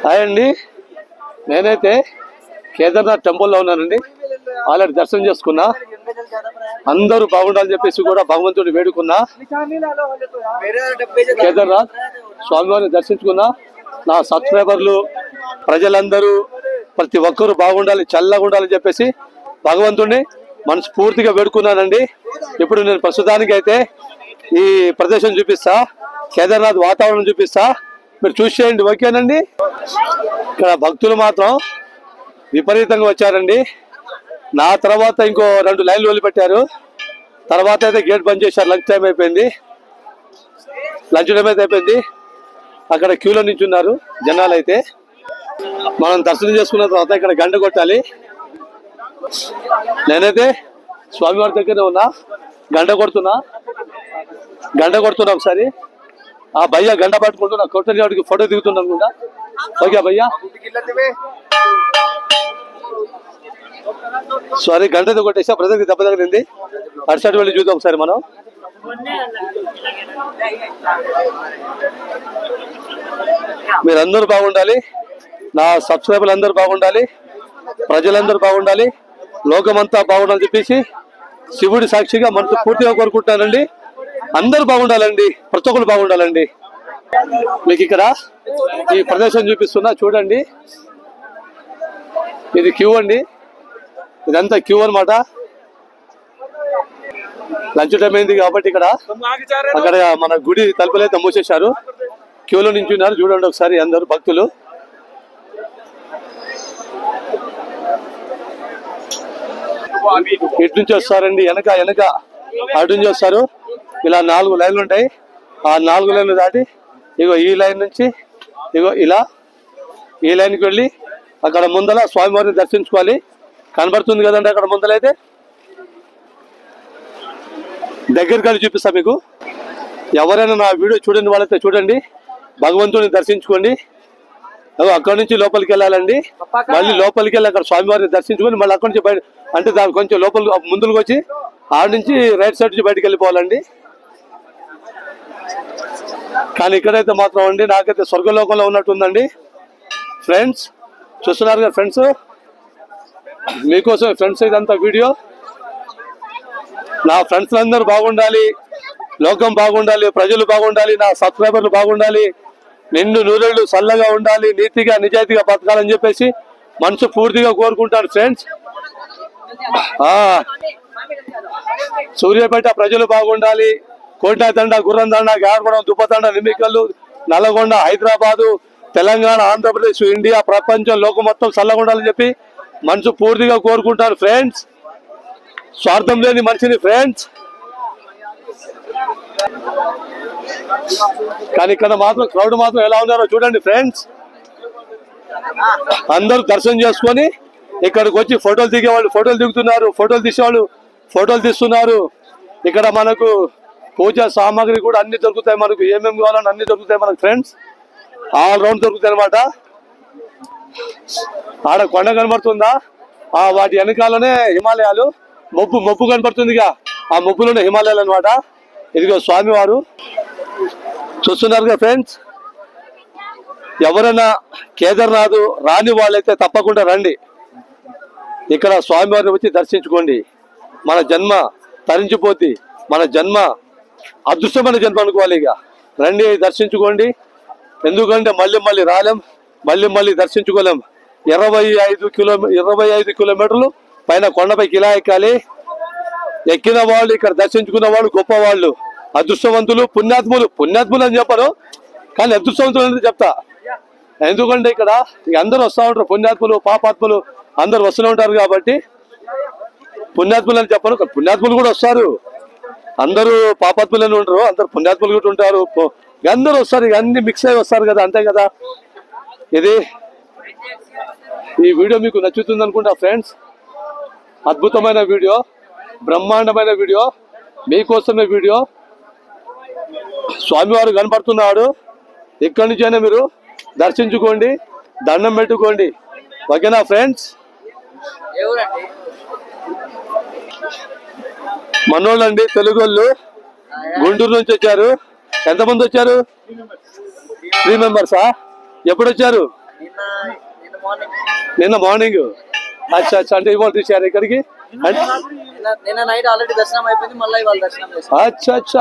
Hi అండి, నేనైతే కేదార్నాథ్ టెంపుల్లో ఉన్నానండి. ఆల్రెడీ దర్శనం చేసుకున్నా. అందరూ బాగుండాలని చెప్పేసి కూడా భగవంతుడిని వేడుకున్నా. కేదార్నాథ్ స్వామివారిని దర్శించుకున్నా. నా సబ్స్క్రైబర్లు ప్రజలందరూ ప్రతి ఒక్కరూ బాగుండాలి, చల్లగా ఉండాలని చెప్పేసి భగవంతుడిని మనస్ఫూర్తిగా వేడుకున్నానండి. ఇప్పుడు నేను ప్రస్తుతానికి అయితే ఈ ప్రదేశం చూపిస్తా, కేదార్నాథ్ వాతావరణం చూపిస్తా, మీరు చూసేయండి. ఓకేనండి. ఇక్కడ భక్తులు మాత్రం విపరీతంగా వచ్చారండి. నా తర్వాత ఇంకో 2 లైన్లు వదిలిపెట్టారు. తర్వాత అయితే గేట్ బంద్ చేశారు. లంచ్ టైం అయిపోయింది. అక్కడ క్యూలో నించున్నారు జనాలు. అయితే మనం దర్శనం చేసుకున్న తర్వాత ఇక్కడ గంట కొట్టాలి. నేనైతే స్వామివారి దగ్గర ఉన్నా, గంట కొడుతున్నా ఒకసారి. ఆ భయ్య గంట పట్టుకుంటూ నా కొట్టని వాడికి ఫోటో దిగుతున్నాను కూడా. ఓకే భయ్యా, సారీ గంటతో కొట్టేసా. ప్రజలకి దెబ్బ తగిలింది. అటు వెళ్ళి చూద్దాం ఒకసారి మనం. మీరందరూ బాగుండాలి, నా సబ్స్క్రైబర్లు అందరూ బాగుండాలి, ప్రజలందరూ బాగుండాలి, లోకమంతా బాగుండాలని చెప్పేసి శివుడి సాక్షిగా మనసు పూర్తిగా కోరుకుంటానండి. అందరూ బాగుండాలండి, ప్రతి ఒక్కరు బాగుండాలండి. మీకు ఇక్కడ ఈ ప్రదేశం చూపిస్తున్నా చూడండి. ఇది క్యూ అండి, ఇదంతా క్యూ అనమాట. లంచ్ టైం అయింది కాబట్టి అక్కడ మన గుడి తలుపులు అయితే మూసేశారు. క్యూలో నించున్నారు చూడండి ఒకసారి అందరు భక్తులు. ఇటు నుంచి వస్తారండి, వెనక అటు నుంచి వస్తారు. ఇలా 4 లైన్లు ఉంటాయి. ఆ 4 లైన్లు దాటి ఇగో ఈ లైన్ నుంచి ఇగో ఇలా ఈ లైన్కి వెళ్ళి అక్కడ ముందల స్వామివారిని దర్శించుకోవాలి. కనబడుతుంది కదండి అక్కడ ముందలైతే. దగ్గరికి వెళ్ళి చూపిస్తా మీకు. ఎవరైనా నా వీడియో చూడని వాళ్ళైతే చూడండి, భగవంతుడిని దర్శించుకోండి. అక్కడ నుంచి లోపలికి వెళ్ళాలండి. మళ్ళీ లోపలికి వెళ్ళి అక్కడ స్వామివారిని దర్శించుకొని మళ్ళీ అక్కడి నుంచి బయట, అంటే దాని కొంచెం లోపల ముందుకు వచ్చి ఆడ నుంచి రైట్ సైడ్ నుంచి బయటకు వెళ్ళిపోవాలండి. కానీ ఇక్కడైతే మాత్రం అండి నాకైతే స్వర్గలోకంలో ఉన్నట్టుందండి. ఫ్రెండ్స్ చూస్తున్నారు కదా ఫ్రెండ్స్, మీకోసం ఫ్రెండ్స్ ఇదంతా వీడియో. నా ఫ్రెండ్స్ అందరూ బాగుండాలి, లోకం బాగుండాలి, ప్రజలు బాగుండాలి, నా సబ్స్క్రైబర్లు బాగుండాలి, నిండు నూరేళ్లు చల్లగా ఉండాలి, నీతిగా నిజాయితీగా బతకాలని చెప్పేసి మనసు పూర్తిగా కోరుకుంటాను ఫ్రెండ్స్. సూర్యాపేట ప్రజలు బాగుండాలి, కోటాతండ, గుర్రందండ, గారగూడెం, దుప్పతండ, నిమ్మికల్లు, నల్లగొండ, హైదరాబాదు, తెలంగాణ, ఆంధ్రప్రదేశ్, ఇండియా, ప్రపంచం, లోకం మొత్తం చల్లగా ఉండాలని చెప్పి మనసు పూర్తిగా కోరుకుంటాను ఫ్రెండ్స్. స్వార్థం లేని మనిషిని ఫ్రెండ్స్. కానీ ఇక్కడ మాత్రం క్రౌడ్ మాత్రం ఎలా ఉన్నారో చూడండి ఫ్రెండ్స్. అందరూ దర్శనం చేసుకొని ఇక్కడికి వచ్చి ఫోటోలు దిగేవాళ్ళు ఫోటోలు దిగుతున్నారు, ఫోటోలు తీసేవాళ్ళు ఫోటోలు తీస్తున్నారు. ఇక్కడ మనకు పూజా సామాగ్రి కూడా అన్ని దొరుకుతాయి. మనకు ఏమేమి కావాలని అన్ని దొరుకుతాయి మనకు ఫ్రెండ్స్. ఆల్ రౌండ్ దొరుకుతాయి అనమాట. ఆడ కొండ కనబడుతుందా, వాటి వెనకాలనే హిమాలయాలు. మబ్బు కనబడుతుందిగా, ఆ మబ్బులోనే హిమాలయాలు అనమాట. ఇదిగో స్వామివారు చూస్తున్నారుగా ఫ్రెండ్స్. ఎవరైనా కేదార్నాథ్ రాని వాళ్ళైతే తప్పకుండా రండి. ఇక్కడ స్వామివారిని వచ్చి దర్శించుకోండి. మన జన్మ తరించిపోద్ది, మన జన్మ అదృష్టమైన జన్మ అనుకోవాలి. ఇక రండి, దర్శించుకోండి. ఎందుకంటే మళ్ళీ రాలేం, మళ్ళీ దర్శించుకోలేం. 25 కిలోమీటర్లు పైన కొండపైకి ఇలా ఎక్కాలి. ఎక్కిన వాళ్ళు, ఇక్కడ దర్శించుకున్న వాళ్ళు గొప్పవాళ్ళు, అదృష్టవంతులు, పుణ్యాత్ములు అని చెప్పరు, కానీ అదృష్టవంతులు అని చెప్తా. ఎందుకంటే ఇక్కడ అందరూ వస్తూ ఉంటారు, పుణ్యాత్ములు, పాపాత్ములు అందరు వస్తూనే ఉంటారు. కాబట్టి పుణ్యాత్ములు అని చెప్పను, పుణ్యాత్ములు కూడా వస్తారు. అందరూ పాపాత్ములు అని ఉంటారు, అందరు పుణ్యాత్ములు కూడా ఉంటారు. అందరూ వస్తారు, ఇక అన్ని మిక్స్ అయి వస్తారు కదా, అంతే కదా. ఈ వీడియో మీకు నచ్చుతుంది అనుకుంటా ఫ్రెండ్స్. అద్భుతమైన వీడియో, బ్రహ్మాండమైన వీడియో, మీకోసమే వీడియో. స్వామివారు కనపడుతున్నాడు. ఇక్కడి నుంచైనా మీరు దర్శించుకోండి, దండం పెట్టుకోండి. ఓకేనా ఫ్రెండ్స్. మనోళ్ళండి, తెలుగు వాళ్ళు, గుంటూరు నుంచి వచ్చారు. ఎంతమంది వచ్చారు? 3 మెంబర్సా? ఎప్పుడు వచ్చారు? నిన్న మార్నింగ్. అచ్చా అచ్చా, అంటే ఇవాళ తీసారు ఇక్కడికి? నిన్న నైట్ ఆల్రెడీ దర్శనం అయిపోయింది, మళ్ళీ ఇవాళ దర్శనం చేశారు. అచ్చా అచ్చా,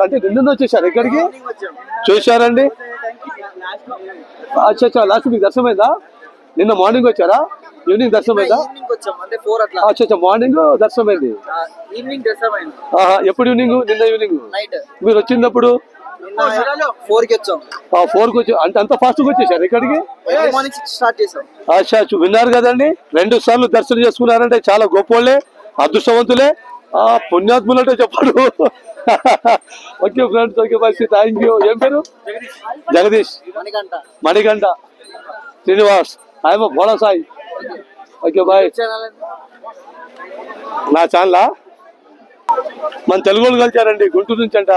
అంటే నిన్న వచ్చేసారు ఇక్కడికి? చూశారండి. అచ్చా అచ్చా, లాస్ట్ మీకు దర్శనం అయిందా? నిన్న మార్నింగ్ వచ్చారా? ఈవినింగ్ దర్శనం అయిందా? అచ్చా అచ్చా, మార్నింగ్ దర్శనం అయింది. ఎప్పుడు ఈవినింగ్? నిన్న ఈవినింగ్ మీరు వచ్చినప్పుడు 4 కి వచ్చాం. 4 కి వచ్చి అంటే అంత ఫాస్ట్ గా వచ్చేసారు ఇక్కడికి? మార్నింగ్ 6 స్టార్ట్ చేసాం. అచ్చా, విన్నారు కదండి, 2 సార్లు దర్శనం చేసుకున్నారంటే చాలా గొప్పోళ్ళే, అదృష్టవంతులే, పుణ్యాత్ములు అంటే చెప్పాడు. Okay friends, okay bye, thank you. ఏం పేరు? జగదీష్, మణికంఠ, శ్రీనివాస్, ఆయన భోళా సాయి. Okay bye. నా ఛానలా మన తెలుగు వాళ్ళు కలిచారండి, గుంటూరు నుంచి అంట.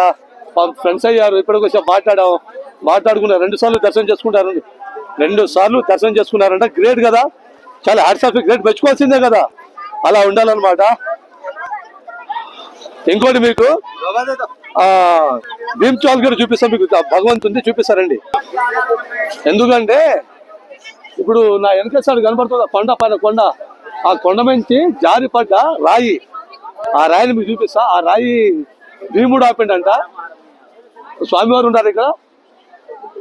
ఫ్రెండ్స్ అయ్యారు, ఇప్పటికి వచ్చి మాట్లాడుకున్నారు. 2 సార్లు దర్శనం చేసుకుంటారు, 2 సార్లు దర్శనం చేసుకున్నారంట. గ్రేట్ కదా, చాలా హ్యాట్స్ ఆఫ్, గ్రేట్, మెచ్చుకోవాల్సిందే కదా, అలా ఉండాలన్నమాట. ఇంకోటి మీకు భీమ్ చాల్ గారు చూపిస్తాం, మీకు భగవంతుంది చూపిస్తారండి. ఎందుకంటే ఇప్పుడు నా వెనక సైడ్ కనబడుతుంది కొండ, పైన కొండ, ఆ కొండ నుంచి జారిపడ్డ రాయి, ఆ రాయిని మీకు చూపిస్తా. ఆ రాయి భీముడు ఆపిండంట. స్వామివారు ఉన్నారు ఇక్కడ,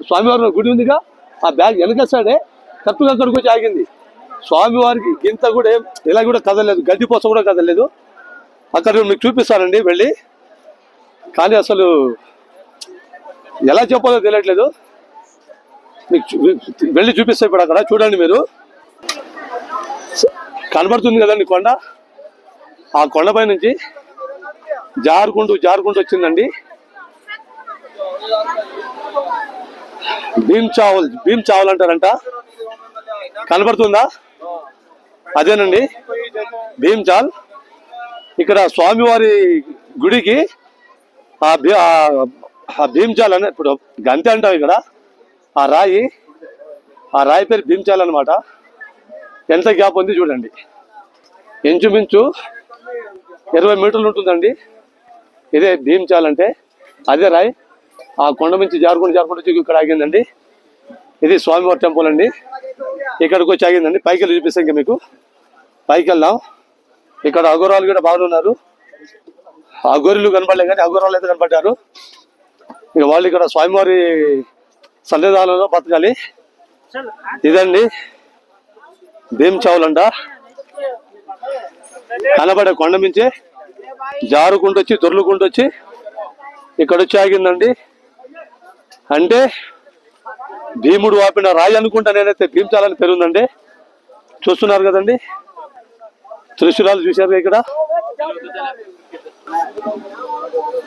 స్వామివారి గుడి ఉందిగా, ఆ బ్యాగ్ వెనక సైడే కరెక్ట్గా అక్కడికి వచ్చి ఆగింది. స్వామివారికి గింత కూడా ఇలా కూడా కదలేదు, గడ్డి పోస కూడా కదలేదు. అక్కడ మీకు చూపిస్తానండి వెళ్ళి, కానీ అసలు ఎలా చెప్పాలో తెలియట్లేదు. మీకు వెళ్ళి చూపిస్తే ఇప్పుడు అక్కడ చూడండి, మీరు కనబడుతుంది కదండి కొండ. ఆ కొండపై నుంచి జారుకుంటూ వచ్చిందండి భీమ్ చావల్ అంటారంట. కనబడుతుందా? అదేనండి భీమ్ చాల్. ఇక్కడ స్వామివారి గుడికి ఆ భీమ్ చాల్ అనే, ఇప్పుడు గంతె అంటాం ఇక్కడ, ఆ రాయి పేరు భీమ్ చాల్ అనమాట. ఎంత గ్యాప్ ఉంది చూడండి, ఇంచుమించు 20 మీటర్లు ఉంటుందండి. ఇదే భీమ్ చాల్ అంటే, అదే రాయి. ఆ కొండ నుంచి జారుకుంటూ వచ్చి ఇక్కడ ఆగిందండి. ఇది స్వామివారి టెంపుల్ అండి, ఇక్కడికి వచ్చి ఆగిందండి. పైకి వెళ్ళి చూపిస్తాం, ఇంకా మీకు పైకి వెళ్దాం. ఇక్కడ అఘోరాలు కూడా బాగా ఉన్నారు, అఘోరులు కనపడలే కానీ అఘోరాలు అయితే కనపడ్డారు. ఇక వాళ్ళు ఇక్కడ స్వామివారి సన్నిధానంలో బతకాలి. ఇదండి భీమ్ చావుల్ అంట. కనబడే కొండ మించే జారుకుంటూ వచ్చి దొర్లుకుంటూ వచ్చి ఇక్కడ వచ్చి ఆగిందండి. అంటే భీముడు ఆపిన రాయి అనుకుంటా నేనైతే. భీమ్ చాల్ అని పేరుందండి. చూస్తున్నారు కదండి, త్రిశూలాలు చూశారు ఇక్కడ,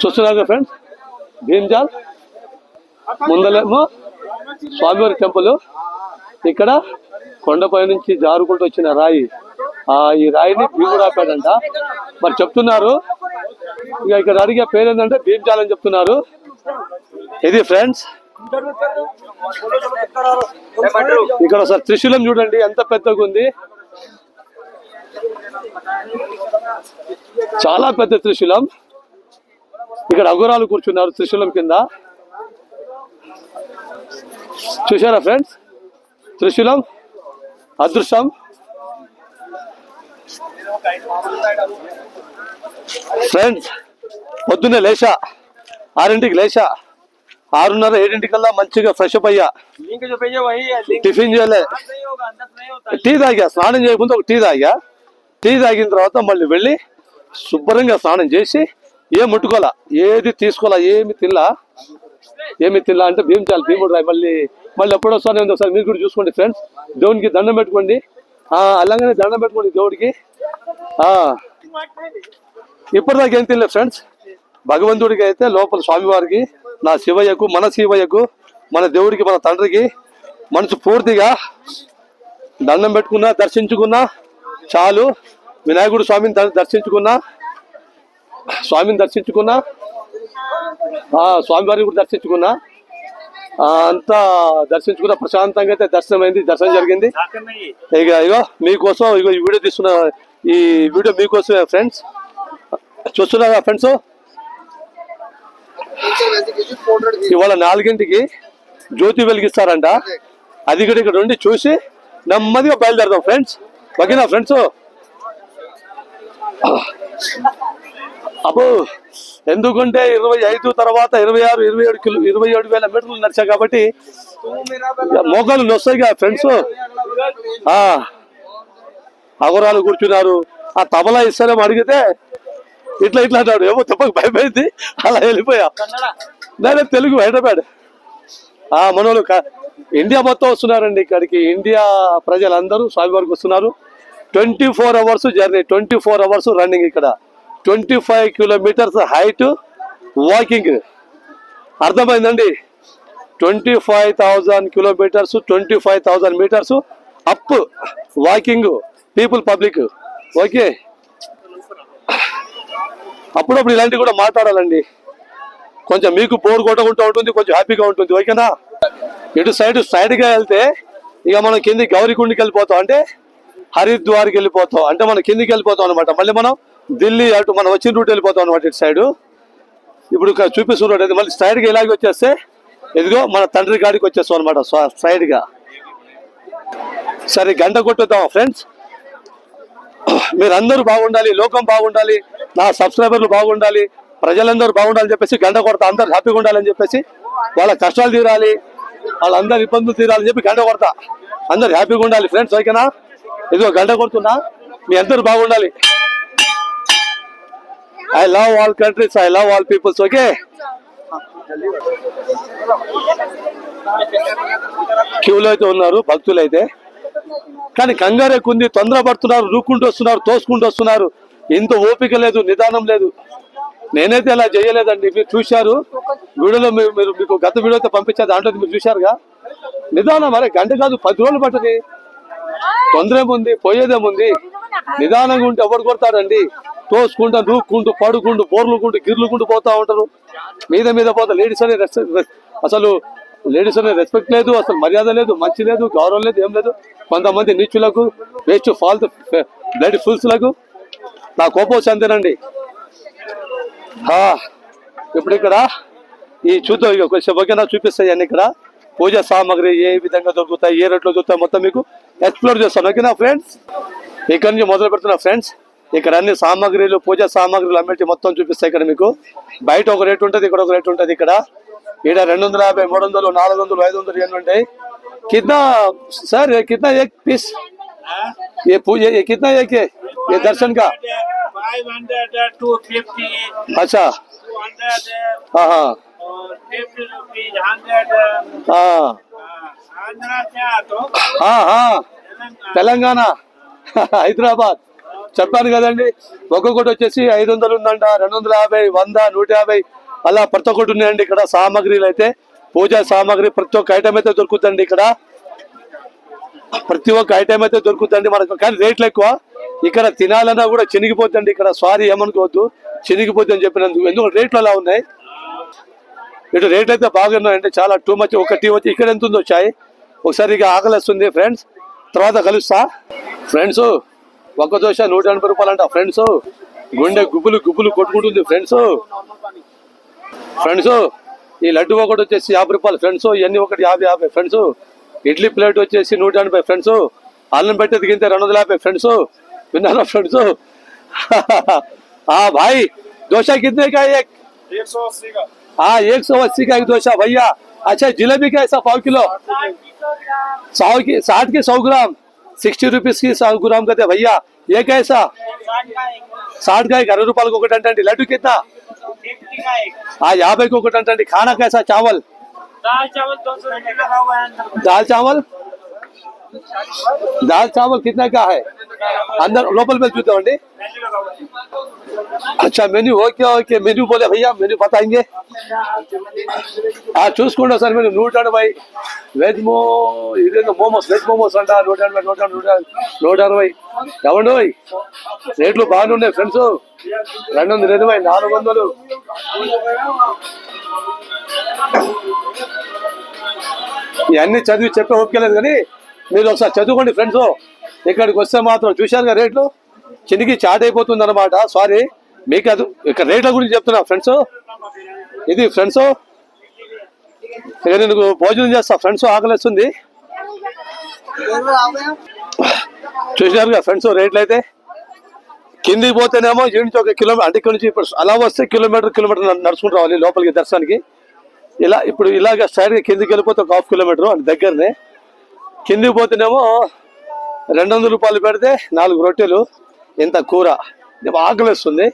చూస్తున్నారు కదా ఫ్రెండ్స్. భీమ్ చాల్ ముందలేమో స్వామివారి టెంపుల్, ఇక్కడ కొండపై నుంచి జారుకుంటూ వచ్చిన రాయి, ఈ రాయిని భీముడు ఆపాడంట. మరి చెప్తున్నారు, ఇక ఇక్కడ అడిగే పేరు ఏంటంటే భీమ్ చాల్ అని చెప్తున్నారు. ఇది ఫ్రెండ్స్, ఇక్కడ ఒకసారి త్రిశూలం చూడండి ఎంత పెద్దగా ఉంది, చాలా పెద్ద త్రిశూలం. ఇక్కడ అఘోరాలు కూర్చున్నారు త్రిశూలం కింద. చూసారా ఫ్రెండ్స్, త్రిశూలం అదృష్టం. ఫ్రెండ్స్, పొద్దున్నే లేచా 6ంటికి లేచా, 6:30 7ంటికల్లా మంచిగా ఫ్రెష్ అప్ అయ్యా. టిఫిన్ చేయలే, టీ తాగా, స్నానం చేయకుండా ఒక టీ తాగా. టీ తాగిన తర్వాత మళ్ళీ వెళ్ళి శుభ్రంగా స్నానం చేసి ఏం ముట్టుకోవాలా, ఏది తీసుకోవాలా, ఏమి తిల్లా అంటే భీమ్ చాల్, భీముడు రాయి. మళ్ళీ ఎప్పుడో వస్తానే ఉంది, ఒకసారి మీరు కూడా చూసుకోండి ఫ్రెండ్స్. దేవునికి దండం పెట్టుకోండి, అలాగనే దండం పెట్టుకోండి దేవుడికి. ఇప్పటిదాకా ఏం తెలియదు ఫ్రెండ్స్, భగవంతుడికి అయితే లోపల స్వామివారికి, నా శివయ్యకు, మన శివయ్యకు, మన దేవుడికి, మన తండ్రికి మనసు పూర్తిగా దండం పెట్టుకున్నా, దర్శించుకున్నా చాలు. వినాయకుడు స్వామిని దర్శించుకున్నా, స్వామివారిని కూడా దర్శించుకున్నా, అంతా దర్శించుకున్న ప్రశాంతంగా అయితే దర్శనం జరిగింది. ఇగో మీకోసం ఈ వీడియో తీస్తున్నా, ఈ వీడియో మీకోసమే ఫ్రెండ్స్. చూస్తున్నారా ఫ్రెండ్స్, ఇవాళ 4ంటికి జ్యోతి వెలిగిస్తారంట. అది కూడా ఇక్కడ ఉండి చూసి నెమ్మదిగా బయలుదేరదాం ఫ్రెండ్స్. ఓకేనా ఫ్రెండ్స్? అబ్బో, ఎందుకంటే 25 తర్వాత 27 మీటర్లు నడిచా కాబట్టి మోకాలు నొస్తాయి ఫ్రెండ్స్. అగరాలు కూర్చున్నారు. ఆ తబలా ఇస్తారేమో అడిగితే ఇట్లా అంటాడు. ఏమో తప్పక భయమైంది, అలా వెళ్ళిపోయా. నేనే తెలుగు హైదరాబాద్. మనోళ్ళు ఇండియా మొత్తం వస్తున్నారండి ఇక్కడికి. ఇండియా ప్రజలందరూ స్వామివారికి వస్తున్నారు. 24 అవర్స్ జర్నీ, 24 అవర్స్ రన్నింగ్ ఇక్కడ. 25 కిలోమీటర్స్ హైట్ వాకింగ్. అర్థమైందండి? 25,000 kilometres, 25,000 metres up walking, people public. Okay, అప్పుడప్పుడు ఇలాంటివి కూడా మాట్లాడాలండి. కొంచెం మీకు బోర్ కొట్టకుండా ఉంటుంది, కొంచెం హ్యాపీగా ఉంటుంది. ఓకేనా? ఇటు సైడ్గా వెళ్తే ఇక మనం కింది గౌరీకుండికి వెళ్ళిపోతాం, అంటే హరిద్వార్కి వెళ్ళిపోతాం, అంటే మనం కిందికి వెళ్ళిపోతాం అనమాట. మళ్ళీ మనం ఢిల్లీ అటు మనం వచ్చిన రూట్ వెళ్ళిపోతాం అనమాట. ఇటు సైడ్ ఇప్పుడు చూపిస్తున్న రోడ్ అయితే మళ్ళీ స్ట్రైట్గా ఇలాగే వచ్చేస్తే ఇదిగో మన తండ్రి గాడికి వచ్చేస్తాం అనమాట స్ట్రైట్గా. సరే, గంట కొట్టుద్దాం ఫ్రెండ్స్. మీరందరూ బాగుండాలి, లోకం బాగుండాలి, నా సబ్స్క్రైబర్లు బాగుండాలి, ప్రజలందరూ బాగుండాలని చెప్పేసి గంట కొడతా. అందరు హ్యాపీగా ఉండాలని చెప్పేసి, వాళ్ళ కష్టాలు తీరాలి, వాళ్ళందరి ఇబ్బందులు తీరాలని చెప్పి గంట కొడతా. అందరు హ్యాపీగా ఉండాలి ఫ్రెండ్స్. ఓకేనా? ఇదిగో గంట కొడుతున్నా, మీ అందరూ బాగుండాలి. I love all countries, I love all peoples. Okay, క్యూలో అయితే ఉన్నారు భక్తులు అయితే, కానీ కంగారు ఎక్కువ ఉంది, తొందర పడుతున్నారు, రూక్కుంటూ వస్తున్నారు, తోసుకుంటూ వస్తున్నారు. ఇంత ఓపిక లేదు, నిదానం లేదు. నేనైతే అలా చేయలేదండి. మీరు చూశారు వీడియోలో, మీకు గత వీడియో అయితే పంపించారు, దాంట్లో మీరు చూశారుగా. నిదానం, అరే గంట కాదు 10 రోజులు పట్టది. తొందర ఏముంది, పోయేదేముంది. నిదానంగా ఉంటే ఎవరు కొడతారండి? తోసుకుంటా, రూక్కుంటూ, పడుకుంటూ, బోర్లుకుంటూ, గిర్లుకుంటూ పోతా ఉంటారు. మీద పోతా. లేడీస్ అనే అసలు లేడీస్ అనే రెస్పెక్ట్ లేదు, అసలు మర్యాద లేదు, మంచి లేదు, గౌరవం లేదు, ఏం లేదు. కొంతమంది నీచులకు, వేస్ట్ ఫాల్తు బ్లడ్ ఫుల్స్ లకు నా కోపం చెందనండి. ఇప్పుడు ఇక్కడ ఈ చూద్దాం, ఇక కొంచెం ఓకేనా, చూపిస్తాయి అన్ని. ఇక్కడ పూజా సామాగ్రి ఏ విధంగా దొరుకుతాయి, ఏ రేట్లో దొరుకుతాయి, మొత్తం మీకు ఎక్స్ప్లోర్ చేస్తాను. ఓకేనా ఫ్రెండ్స్? ఇక్కడ నుంచి మొదలు పెడుతున్నా ఫ్రెండ్స్. ఇక్కడ అన్ని సామాగ్రిలు, పూజా సామాగ్రిలు అమ్మేటి మొత్తం చూపిస్తాయి. ఇక్కడ మీకు బయట ఒక రేట్ ఉంటుంది, ఇక్కడ ఒక రేట్ ఉంటుంది. ఇక్కడ 250, 300, 400, 500 ఎన్ని ఉంటాయి. कितना सर, कितना एक पीस ये पूजा, ये कितना एक है ये दर्शन का? 500, 250. अच्छा, 200. हाँ, 50 rupees, 100. हाँ, आंध्रा से आतो. हाँ, తెలంగాణ, హైదరాబాద్. చెప్పాను కదండి, ఒక్కొక్కటి వచ్చేసి 500 ఉందంట, 250, 100, 150 అలా ప్రతి ఒక్కటి ఉన్నాయండి. ఇక్కడ సామాగ్రిలు అయితే, పూజా సామాగ్రి ప్రతి ఒక్క ఐటమ్ అయితే దొరుకుతుందండి. ఇక్కడ ప్రతి ఒక్క ఐటమ్ అయితే దొరుకుతుందండి మనకు, కానీ రేట్లు ఎక్కువ. ఇక్కడ తినాలన్నా కూడా చినిగిపోతుందండి. ఇక్కడ సారీ ఏమనుకోవద్దు, చినిగిపోద్ది అని చెప్పినందుకు, ఎందుకంటే రేట్లు అలా ఉన్నాయి. ఇటు రేట్లు అయితే బాగున్నాయండి, చాలా టూ మచ్. ఒక టీ వచ్చి ఇక్కడ ఎంత ఉందో చాయ్, ఒకసారి ఇక ఆకలిస్తుంది ఫ్రెండ్స్, తర్వాత కలుస్తా ఫ్రెండ్స్. ఒక్క దోశ 180 రూపాయలు అంట ఫ్రెండ్స్. గుండె గుబ్బులు కొట్టుకుంటుంది ఫ్రెండ్స్. ఈ లడ్డు ఒకటి వచ్చేసి 50 రూపాయలు ఫ్రెండ్స్. ఇవన్నీ ఒకటి 50 ఫ్రెండ్స్. ఇడ్లీ ప్లేట్ వచ్చేసి 180 ఫ్రెండ్స్. అల్లం పెట్టేది గింతే 250 ఫ్రెండ్స్. విన్నారా ఫ్రెండ్స్? भाई डोसा कितने का एक? 180 का. 180 का एक डोसा भैया. अच्छा, जिलेबी कैसा 5 किलो? 60 के 100 ग्राम, 60 रुपीज की 100 ग्राम कहते भैया. ये कैसा? 60 का एक. 60 రూపాయలకు ఒకటి అంటే. లడ్డు कितना? 50 का एक. 50 को ఒకటి అంటే. खाना कैसा? चावल, दाल चावल 200 रुपये लगा हुआ है. दाल चावल कितना का है? अंदर लोकल में చూద్దామండి. अच्छा, मेन्यू ओके मेन्यू बोले भैया, मेन्यू बताएंगे. చూసుకోండి సార్. మీరు 180 వెజ్ ఇదేదో మోమోస్, వెజ్ మోమోస్ అంట 180. ఎవండి రేట్లు బాగానే ఉన్నాయి ఫ్రెండ్స్. 220, 400. ఇవన్నీ చదివి చెప్పే ఓపికలేదు, కానీ మీరు ఒకసారి చదువుకోండి ఫ్రెండ్స్. ఇక్కడికి వస్తే మాత్రం చూశారుగా రేట్లు, చినికి చాట్ అయిపోతుంది అనమాట. సారీ, మీకు అది ఇక్కడ రేట్ల గురించి చెప్తున్నా ఫ్రెండ్స్. ఇది ఫ్రెండ్స్, ఇక నేను భోజనం చేస్తా ఫ్రెండ్స్, ఆకలిస్తుంది. చూసినారుగా ఫ్రెండ్స్ రేట్లు అయితే. కిందికి పోతేనేమో ఈ నుంచి 1 కిలోమీటర్, అంటే ఇక్కడ నుంచి ఇప్పుడు అలా వస్తే కిలోమీటర్ నడుచుకుంటూ రావాలి లోపలికి దర్శనానికి. ఇలా ఇప్పుడు ఇలాగ స్ట్రైట్గా కిందికి వెళ్ళిపోతే 1/2 కిలోమీటర్ అంటే దగ్గరనే. కిందికి పోతేనేమో 200 రూపాయలు పెడితే 4 రొట్టెలు, ఇంత కూర. ఆకలి వస్తుంది.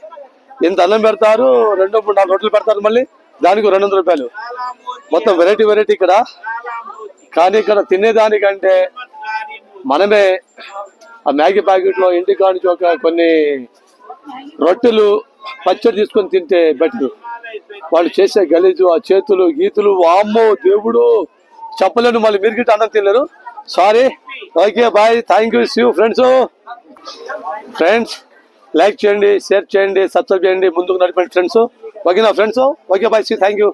ఇంత అన్నం పెడతారు, 2-3-4 రొట్టెలు పెడతారు, మళ్ళీ దానికి 200 రూపాయలు. మొత్తం వెరైటీ ఇక్కడ. కానీ ఇక్కడ తినేదానికంటే మనమే ఆ మ్యాగీ ప్యాకెట్లో ఇంటి కానించి కొన్ని రొట్టెలు పచ్చడి తీసుకొని తింటే బెటర్. వాళ్ళు చేసే గలీజు, ఆ చేతులు గీతులు, వామ్మో దేవుడు చెప్పలేను. మళ్ళీ మీరు గిట్ట అన్నం తినలేరు. Sorry. Okay bye, thank you, see you friends. Like చేయండి, షేర్ చేయండి, సబ్స్క్రైబ్ చేయండి, ముందుకు నడిపండి ఫ్రెండ్స్. ఓకేనా friends? Okay bye, see, thank you.